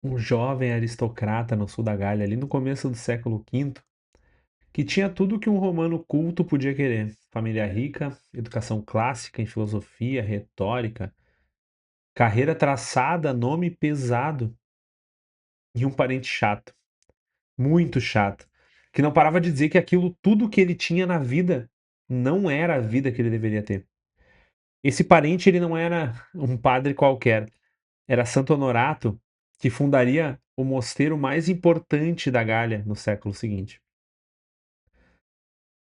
um jovem aristocrata no sul da Gália, ali no começo do século V, que tinha tudo que um romano culto podia querer: família rica, educação clássica em filosofia, retórica, carreira traçada, nome pesado e um parente chato, muito chato, que não parava de dizer que aquilo tudo que ele tinha na vida não era a vida que ele deveria ter. Esse parente, ele não era um padre qualquer, era Santo Honorato, que fundaria o mosteiro mais importante da Gália no século seguinte.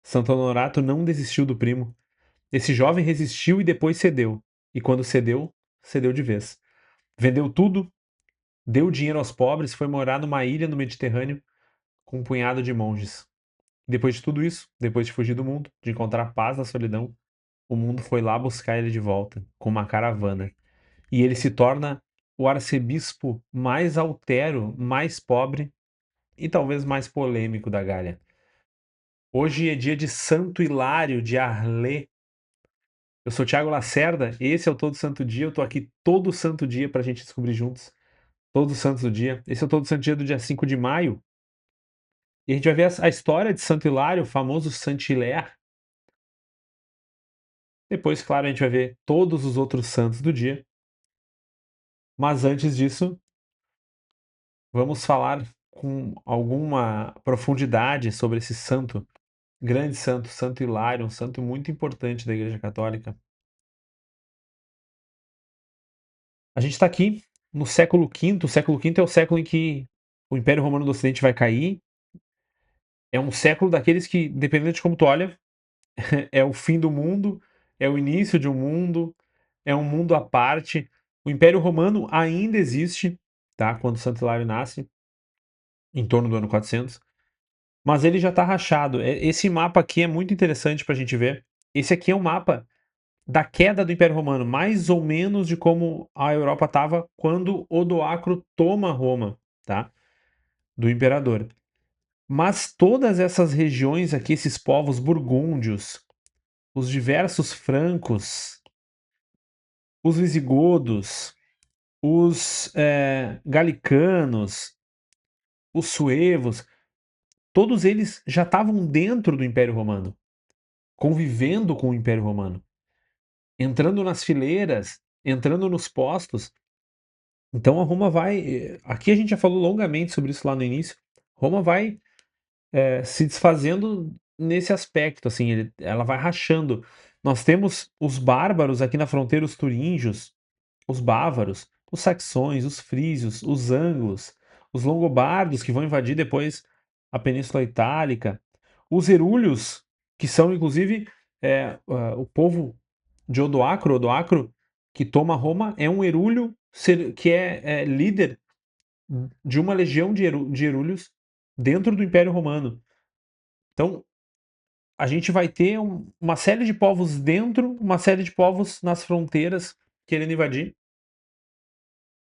Santo Honorato não desistiu do primo. Esse jovem resistiu e depois cedeu. E quando cedeu, cedeu de vez. Vendeu tudo, deu dinheiro aos pobres, foi morar numa ilha no Mediterrâneo com um punhado de monges. Depois de tudo isso, depois de fugir do mundo, de encontrar paz na solidão, o mundo foi lá buscar ele de volta, com uma caravana. E ele se torna o arcebispo mais austero, mais pobre e talvez mais polêmico da Gália. Hoje é dia de Santo Hilário de Arlé. Eu sou Thiago Lacerda, esse é o Todo Santo Dia. Eu tô aqui todo santo dia pra gente descobrir juntos. Todo santo dia. Esse é o Todo Santo Dia do dia 5 de maio. E a gente vai ver a história de Santo Hilário, o famoso Saint-Hilaire. Depois, claro, a gente vai ver todos os outros santos do dia. Mas antes disso, vamos falar com alguma profundidade sobre esse santo, grande santo, Santo Hilário, um santo muito importante da Igreja Católica. A gente está aqui no século V. O século V é o século em que o Império Romano do Ocidente vai cair. É um século daqueles que, dependendo de como tu olha, é o fim do mundo, é o início de um mundo, é um mundo à parte. O Império Romano ainda existe, tá? Quando Santo Hilário nasce, em torno do ano 400, mas ele já está rachado. Esse mapa aqui é muito interessante para a gente ver. Esse aqui é um mapa da queda do Império Romano, mais ou menos de como a Europa estava quando Odoacro toma Roma, tá? Do imperador. Mas todas essas regiões aqui, esses povos burgúndios, os diversos francos, os visigodos, os galicanos, os suevos, todos eles já estavam dentro do Império Romano, convivendo com o Império Romano, entrando nas fileiras, entrando nos postos. Então a Roma vai. Aqui a gente já falou longamente sobre isso lá no início. Roma vai se desfazendo nesse aspecto, assim, ela vai rachando. Nós temos os bárbaros aqui na fronteira, os turíngios, os bávaros, os saxões, os frísios, os anglos, os longobardos que vão invadir depois a Península Itálica, os herúlios, que são inclusive o povo de Odoacro. Odoacro, que toma Roma, é um herúlio que é líder de uma legião de herúlios dentro do Império Romano. Então, a gente vai ter uma série de povos dentro, uma série de povos nas fronteiras querendo invadir.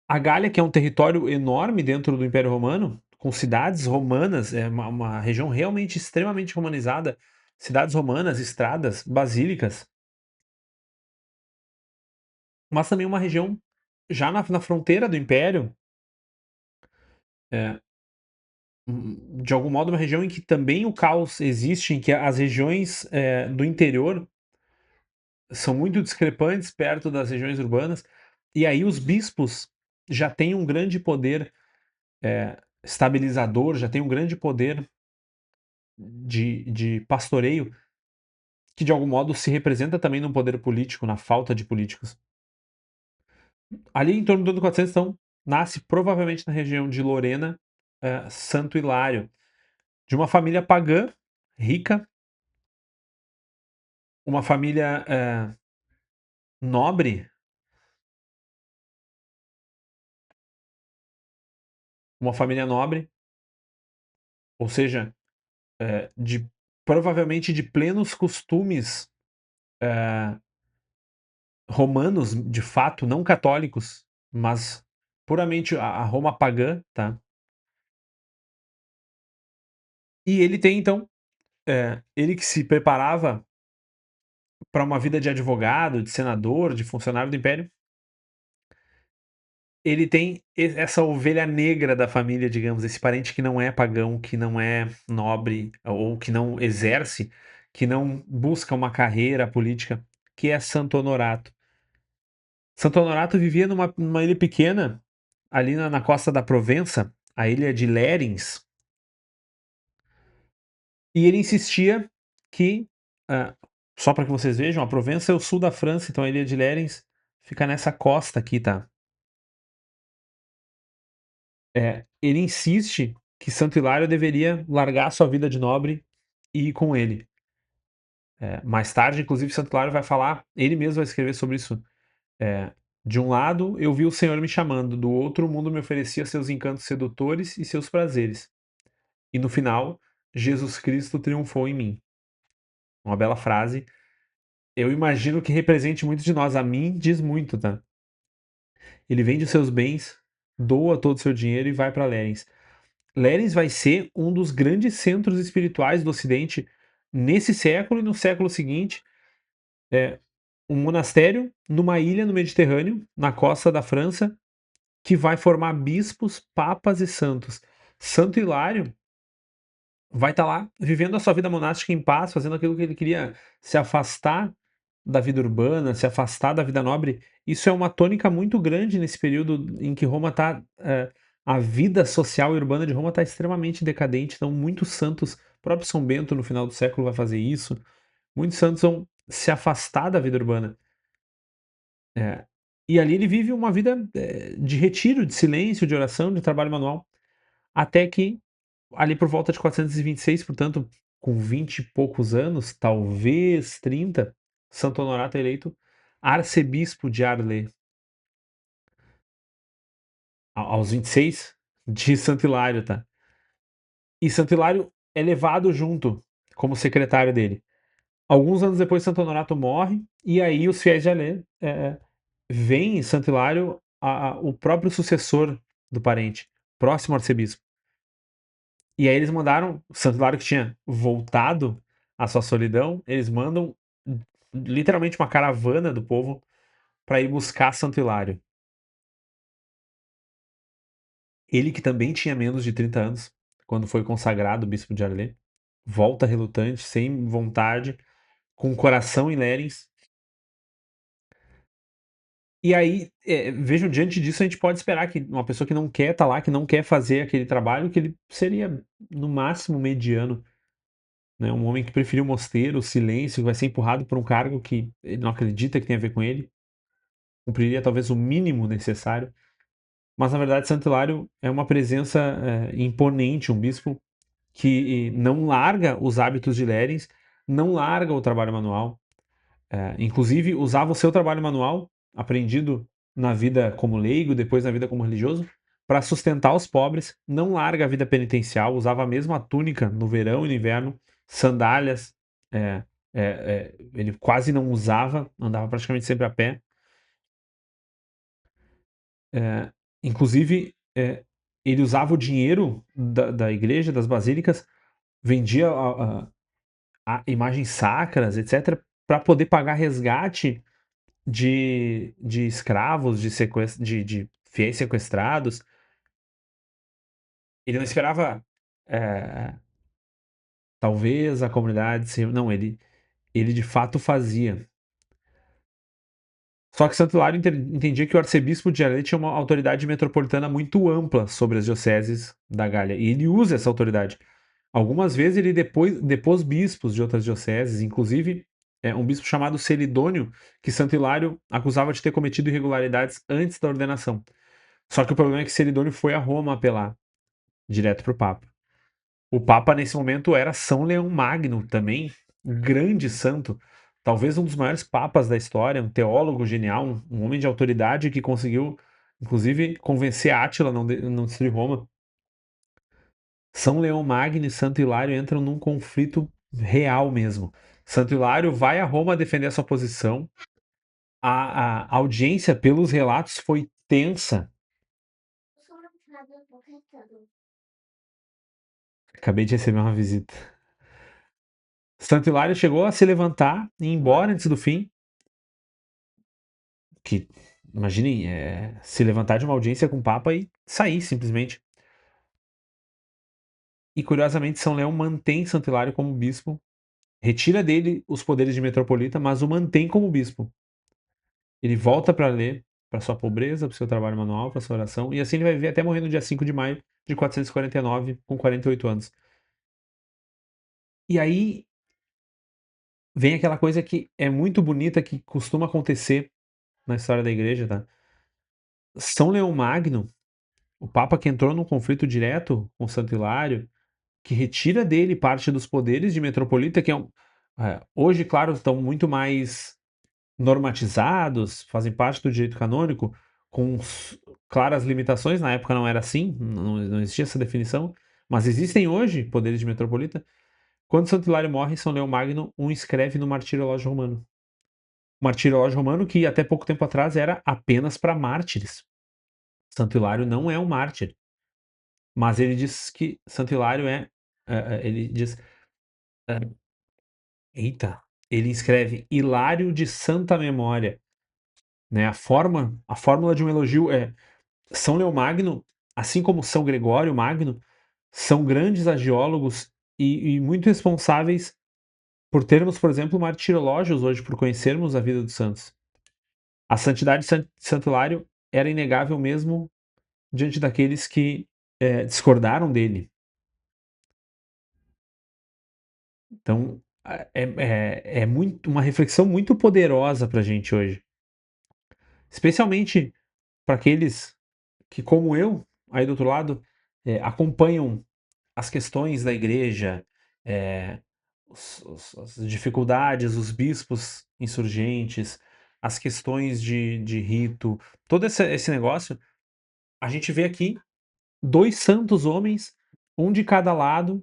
A Gália, que é um território enorme dentro do Império Romano, com cidades romanas, é uma região realmente extremamente romanizada, cidades romanas, estradas, basílicas, mas também uma região já na fronteira do Império, é, de algum modo, uma região em que também o caos existe, em que as regiões do interior são muito discrepantes perto das regiões urbanas, e aí os bispos já têm um grande poder estabilizador, já têm um grande poder de pastoreio, que de algum modo se representa também no poder político, na falta de políticos. Ali em torno do ano 400, então, nasce provavelmente na região de Lorena, Santo Hilário, de uma família pagã, rica, uma família nobre, uma família nobre, ou seja, de provavelmente de plenos costumes romanos, de fato, não católicos, mas puramente a Roma pagã, tá? E ele tem então, ele que se preparava para uma vida de advogado, de senador, de funcionário do império, ele tem essa ovelha negra da família, digamos, esse parente que não é pagão, que não é nobre, ou que não exerce, que não busca uma carreira política, que é Santo Honorato. Santo Honorato vivia numa ilha pequena, ali na costa da Provença, a ilha de Lérins, e ele insistia que, ah, só para que vocês vejam, a Provença é o sul da França, então a ilha de Lérins fica nessa costa aqui, tá? Ele insiste que Santo Hilário deveria largar sua vida de nobre e ir com ele. Mais tarde, inclusive, Santo Hilário vai falar, ele mesmo vai escrever sobre isso. É, de um lado, eu vi o Senhor me chamando, do outro, o mundo me oferecia seus encantos sedutores e seus prazeres. E no final, Jesus Cristo triunfou em mim. Uma bela frase. Eu imagino que represente muito de nós. A mim diz muito, tá? Ele vende os seus bens, doa todo o seu dinheiro e vai para Lérins. Lérins vai ser um dos grandes centros espirituais do Ocidente nesse século e no século seguinte. É um monastério numa ilha no Mediterrâneo, na costa da França, que vai formar bispos, papas e santos. Santo Hilário vai estar lá vivendo a sua vida monástica em paz, fazendo aquilo que ele queria, se afastar da vida urbana, se afastar da vida nobre. Isso é uma tônica muito grande nesse período em que Roma está. A vida social e urbana de Roma está extremamente decadente. Então, muitos santos, o próprio São Bento no final do século vai fazer isso. Muitos santos vão se afastar da vida urbana. E ali ele vive uma vida de retiro, de silêncio, de oração, de trabalho manual, até que ali por volta de 426, portanto, com 20 e poucos anos, talvez 30, Santo Honorato é eleito arcebispo de Arles. Aos 26, de Santo Hilário, tá? E Santo Hilário é levado junto como secretário dele. Alguns anos depois, Santo Honorato morre, e aí os fiéis de Arles veem em Santo Hilário o próprio sucessor do parente, próximo arcebispo. E aí eles mandaram, Santo Hilário que tinha voltado à sua solidão, eles mandam literalmente uma caravana do povo para ir buscar Santo Hilário. Ele que também tinha menos de 30 anos, quando foi consagrado bispo de Arles, volta relutante, sem vontade, com o coração em Lérins. E aí, vejam, diante disso, a gente pode esperar que uma pessoa que não quer estar lá, que não quer fazer aquele trabalho, que ele seria, no máximo, mediano. Né? Um homem que preferiu o mosteiro, o silêncio, que vai ser empurrado por um cargo que ele não acredita que tem a ver com ele. Cumpriria talvez o mínimo necessário. Mas, na verdade, Santo Hilário é uma presença imponente, um bispo que não larga os hábitos de Lérins, não larga o trabalho manual. Inclusive, usava o seu trabalho manual, aprendido na vida como leigo, depois na vida como religioso, para sustentar os pobres, não larga a vida penitencial, usava a mesma túnica no verão e no inverno, sandálias, ele quase não usava, andava praticamente sempre a pé. É, inclusive, ele usava o dinheiro da igreja, das basílicas, vendia imagens sacras, etc., para poder pagar resgate de escravos, de fiéis sequestrados. Ele não esperava, talvez, a comunidade ser. Não, ele de fato fazia. Só que Santo Hilário entendia que o arcebispo de Arles tinha uma autoridade metropolitana muito ampla sobre as dioceses da Gália. E ele usa essa autoridade. Algumas vezes ele depôs bispos de outras dioceses, inclusive um bispo chamado Celidônio, que Santo Hilário acusava de ter cometido irregularidades antes da ordenação. Só que o problema é que Celidônio foi a Roma apelar, direto para o Papa. O Papa, nesse momento, era São Leão Magno, também, um grande santo, talvez um dos maiores papas da história, um teólogo genial, um homem de autoridade que conseguiu, inclusive, convencer Átila a não destruir Roma. São Leão Magno e Santo Hilário entram num conflito real mesmo. Santo Hilário vai a Roma defender a sua posição. A audiência, pelos relatos, foi tensa. Acabei de receber uma visita. Santo Hilário chegou a se levantar e ir embora antes do fim, que Imaginem, se levantar de uma audiência com o Papa e sair simplesmente. E curiosamente, São Leão mantém Santo Hilário como bispo, retira dele os poderes de metropolita, mas o mantém como bispo. Ele volta para ler, para sua pobreza, para o seu trabalho manual, para sua oração, e assim ele vai viver até morrer no dia 5 de maio de 449, com 48 anos. E aí vem aquela coisa que é muito bonita, que costuma acontecer na história da igreja, tá? São Leão Magno, o Papa que entrou num conflito direto com Santo Hilário, que retira dele parte dos poderes de metropolita, que hoje, claro, estão muito mais normatizados, fazem parte do direito canônico, com claras limitações. Na época não era assim, não existia essa definição, mas existem hoje poderes de metropolita. Quando Santo Hilário morre, São Leão Magno o inscreve no Martirológio Romano. O Martirológio Romano, que até pouco tempo atrás era apenas para mártires. Santo Hilário não é um mártir, mas ele diz que Santo Hilário ele diz, é, eita, ele escreve Hilário de Santa Memória, né? A fórmula de um elogio é São Leomagno, assim como São Gregório Magno, são grandes agiólogos e muito responsáveis por termos, por exemplo, martirológios hoje, por conhecermos a vida dos santos. A santidade de Santo Hilário era inegável mesmo diante daqueles que discordaram dele. Então, é muito, uma reflexão muito poderosa para a gente hoje. Especialmente para aqueles que, como eu, aí do outro lado, acompanham as questões da igreja, é, as dificuldades, os bispos insurgentes, as questões de rito, todo esse negócio, a gente vê aqui dois santos homens, um de cada lado,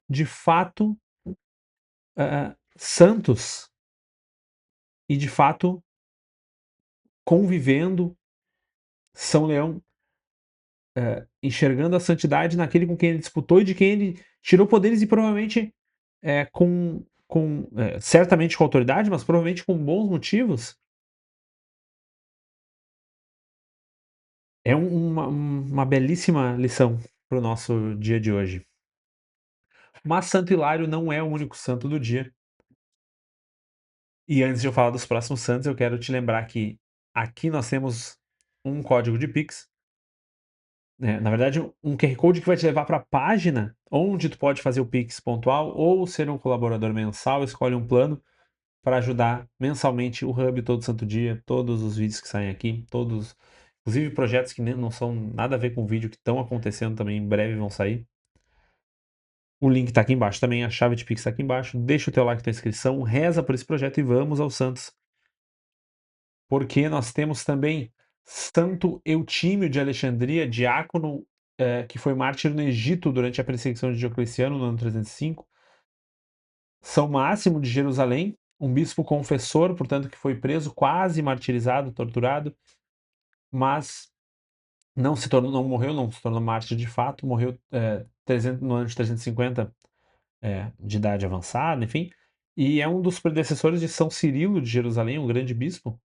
de fato santos e de fato convivendo. São Leão enxergando a santidade naquele com quem ele disputou e de quem ele tirou poderes e provavelmente certamente com autoridade, mas provavelmente com bons motivos. É uma belíssima lição para o nosso dia de hoje. Mas Santo Hilário não é o único santo do dia. E antes de eu falar dos próximos santos, eu quero te lembrar que aqui nós temos um código de Pix, né? Na verdade, um QR Code que vai te levar para a página onde tu pode fazer o Pix pontual ou ser um colaborador mensal. Escolhe um plano para ajudar mensalmente o Hub todo santo dia, todos os vídeos que saem aqui, todos, inclusive projetos que não são nada a ver com o vídeo que estão acontecendo também em breve vão sair. O link está aqui embaixo também, a chave de Pix está aqui embaixo. Deixa o teu like, tua inscrição, reza por esse projeto e vamos aos santos. Porque nós temos também Santo Eutímio de Alexandria, diácono, que foi mártir no Egito durante a perseguição de Diocleciano no ano 305. São Máximo de Jerusalém, um bispo confessor, portanto, que foi preso, quase martirizado, torturado, mas não morreu, não se tornou mártir de fato, morreu no ano de 350, de idade avançada, enfim, e é um dos predecessores de São Cirilo de Jerusalém, um grande bispo.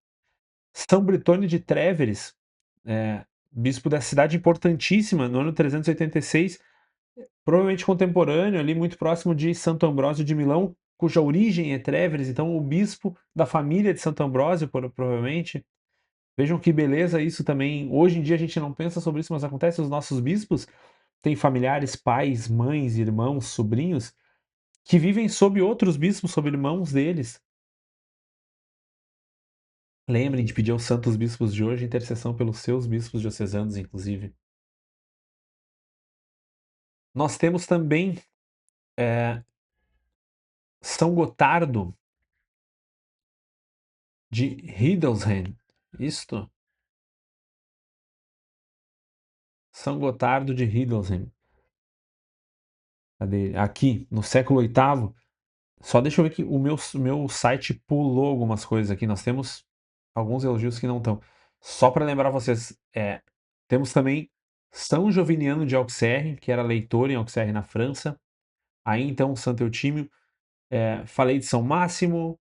São Britônio de Tréveres, bispo dessa cidade importantíssima, no ano 386, provavelmente contemporâneo, ali muito próximo de Santo Ambrósio de Milão, cuja origem é Tréveres, então o bispo da família de Santo Ambrósio, provavelmente. Vejam que beleza isso também. Hoje em dia a gente não pensa sobre isso, mas acontece, os nossos bispos têm familiares, pais, mães, irmãos, sobrinhos, que vivem sob outros bispos, sob irmãos deles. Lembrem de pedir aos santos bispos de hoje intercessão pelos seus bispos diocesanos, inclusive. Nós temos também São Gotardo de Hildesheim. Isto? São Gotardo de Hildesheim. Cadê? Aqui, no século VIII. Só deixa eu ver que o meu site pulou algumas coisas aqui. Nós temos alguns elogios que não estão. Só para lembrar vocês, temos também São Joviniano de Auxerre, que era leitor em Auxerre, na França. Aí então, Santo Eutímio. Falei de São Máximo,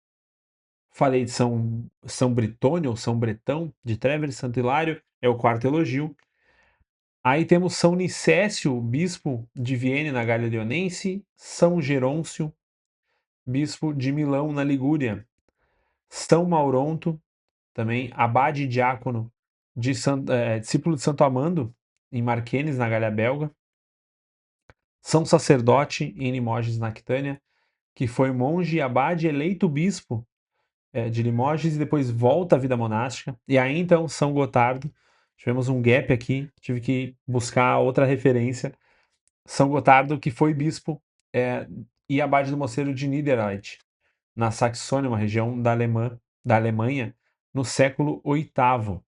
Falei de São Britônio ou São Bretão, de Treveri, Santo Hilário, é o quarto elogio. Aí temos São Nicésio, bispo de Vienne, na Gália Leonense, São Gerôncio, bispo de Milão, na Ligúria, São Mauronto, também abade e diácono, discípulo de Santo Amando, em Marquenes, na Gália Belga, São Sacerdote, em Limoges, na Aquitânia, que foi monge e abade eleito bispo de Limoges e depois volta à vida monástica. E aí então São Gotardo, tivemos um gap aqui, tive que buscar outra referência. São Gotardo, que foi bispo e abade do mosteiro de Niederreit, na Saxônia, uma região da Alemanha, no século VIII.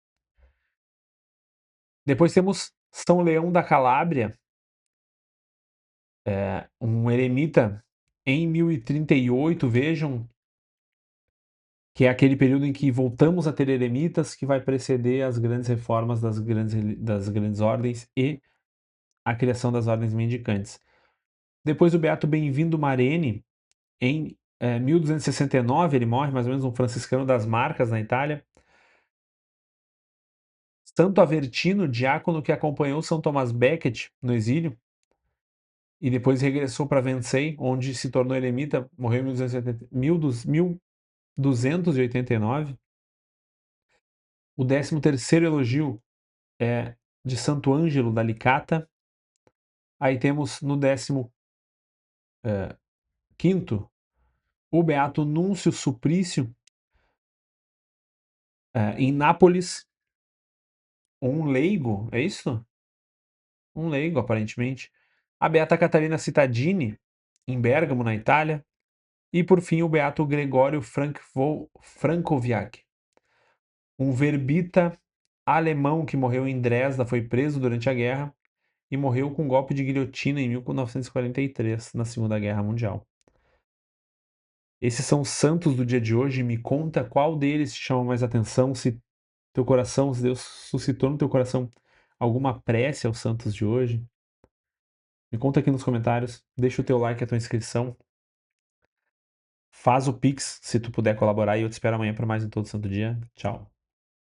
Depois temos São Leão da Calábria, um eremita em 1038, vejam, que é aquele período em que voltamos a ter eremitas, que vai preceder as grandes reformas das grandes ordens e a criação das ordens mendicantes. Depois o beato Bem-vindo Marene, em 1269, ele morre, mais ou menos um franciscano das Marcas, na Itália. Santo Avertino, diácono que acompanhou São Tomás Becket no exílio e depois regressou para Vencei, onde se tornou eremita, morreu em 1289. O 13º elogio é de Santo Ângelo da Licata. Aí temos no 15º o beato Núncio Suplício, em Nápoles, um leigo, é isso? Um leigo, aparentemente. A beata Catarina Cittadini, em Bérgamo, na Itália. E, por fim, o beato Gregório Francowiak, um verbita alemão que morreu em Dresda, foi preso durante a guerra e morreu com um golpe de guilhotina em 1943, na Segunda Guerra Mundial. Esses são os santos do dia de hoje. Me conta qual deles te chama mais atenção, se Deus suscitou no teu coração alguma prece aos santos de hoje. Me conta aqui nos comentários, deixa o teu like, a tua inscrição, faz o Pix se tu puder colaborar e eu te espero amanhã para mais um Todo Santo Dia. Tchau.